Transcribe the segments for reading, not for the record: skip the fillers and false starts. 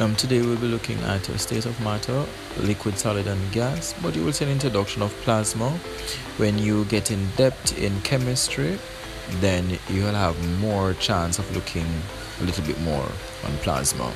Today we'll be looking at a state of matter, liquid, solid and gas, but you will see an introduction of plasma. When you get in depth in chemistry, then you'll have more chance of looking a little bit more on plasma.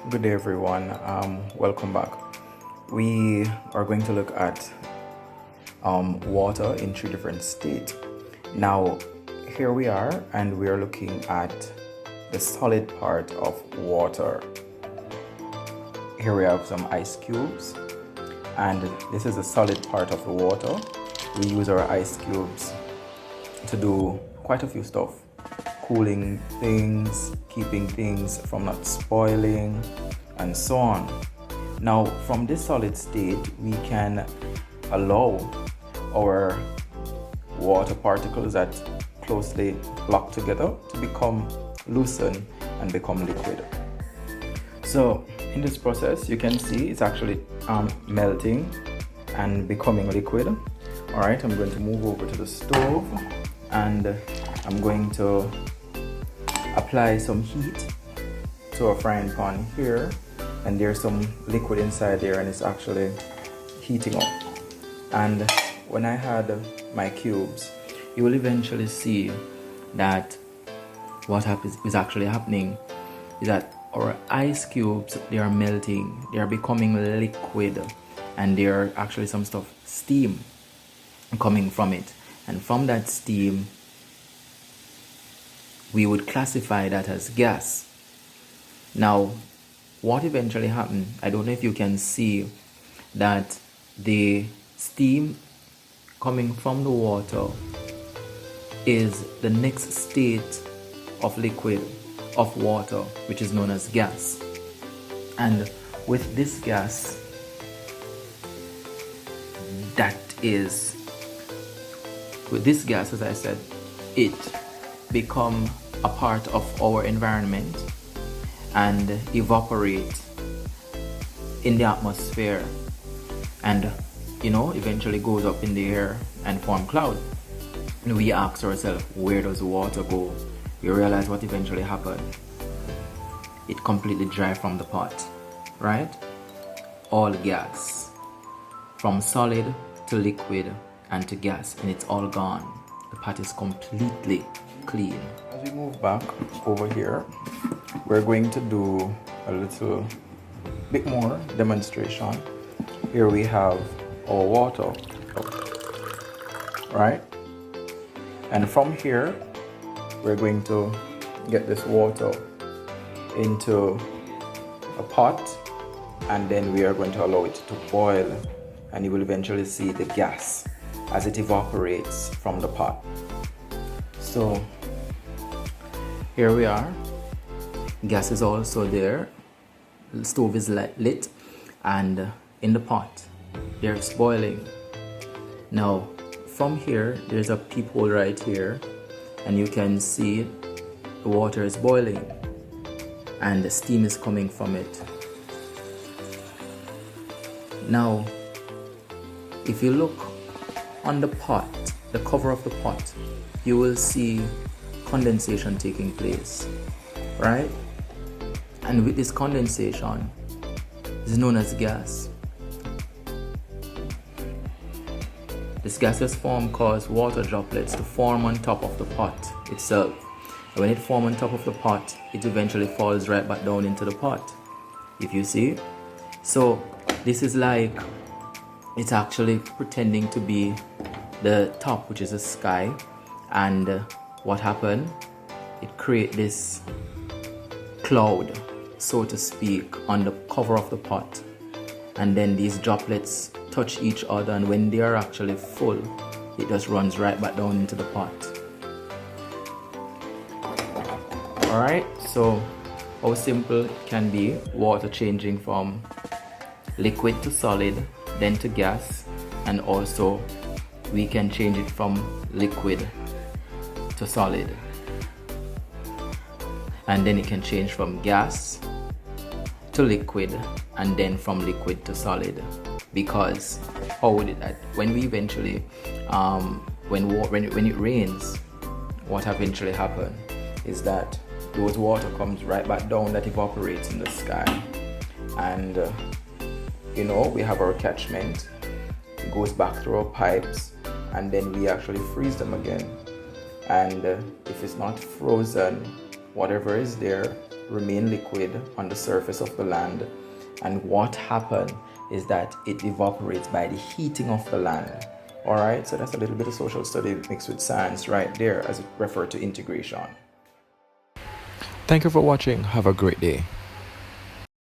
Good day, everyone. Welcome back. We are going to look at water in three different states. Now, here we are, and we are looking at the solid part of water. Here we have some ice cubes, and this is the solid part of the water. We use our ice cubes to do quite a few stuff. Cooling things, keeping things from not spoiling, and so on. Now, from this solid state, we can allow our water particles that closely lock together to become loosen and become liquid. So, in this process, you can see it's actually melting and becoming liquid. All right, I'm going to move over to the stove, and I'm going to apply some heat to a frying pan here, and there's some liquid inside there, and it's actually heating up. And when I had my cubes, you will eventually see that what is actually happening is that our ice cubes, they are melting, they are becoming liquid, and there are actually some steam coming from it, and from that steam we would classify that as gas. Now, what eventually happened, I don't know if you can see that the steam coming from the water is the next state of liquid, of water, which is known as gas. And with this gas, as I said, it become a part of our environment and evaporate in the atmosphere, and eventually goes up in the air and form cloud. And we ask ourselves, where does water go? You realize what eventually happened. It completely dry from the pot, right? All gas, from solid to liquid and to gas, and it's all gone. The pot is completely clean. As we move back over here, we're going to do a little bit more demonstration. Here we have our water, right? And from here, we're going to get this water into a pot, and then we are going to allow it to boil, and you will eventually see the gas as it evaporates from the pot. So here we are. Gas is also there. The stove is lit, and in the pot there's boiling. Now from here, there's a peephole right here, and you can see the water is boiling and the steam is coming from it. Now, if you look on the pot, the cover of the pot, you will see condensation taking place, right? And with this condensation, is known as gas. This gaseous form causes water droplets to form on top of the pot itself. And when it forms on top of the pot, it eventually falls right back down into the pot, if you see. So this is like, it's actually pretending to be the top, which is the sky, and what happened, it creates this cloud, so to speak, on the cover of the pot, and then these droplets touch each other, and when they are actually full, it just runs right back down into the pot. Alright, so how simple it can be, water changing from liquid to solid, then to gas, and also we can change it from liquid to solid, and then it can change from gas to liquid, and then from liquid to solid. Because how would it that when we eventually when it rains, what eventually happens is that those water comes right back down, that evaporates in the sky, and we have our catchment, it goes back through our pipes, and then we actually freeze them again. And if it's not frozen, whatever is there remain liquid on the surface of the land, and what happens is that it evaporates by the heating of the land. All right, so that's a little bit of social study mixed with science right there as it referred to integration. Thank you for watching. Have a great day.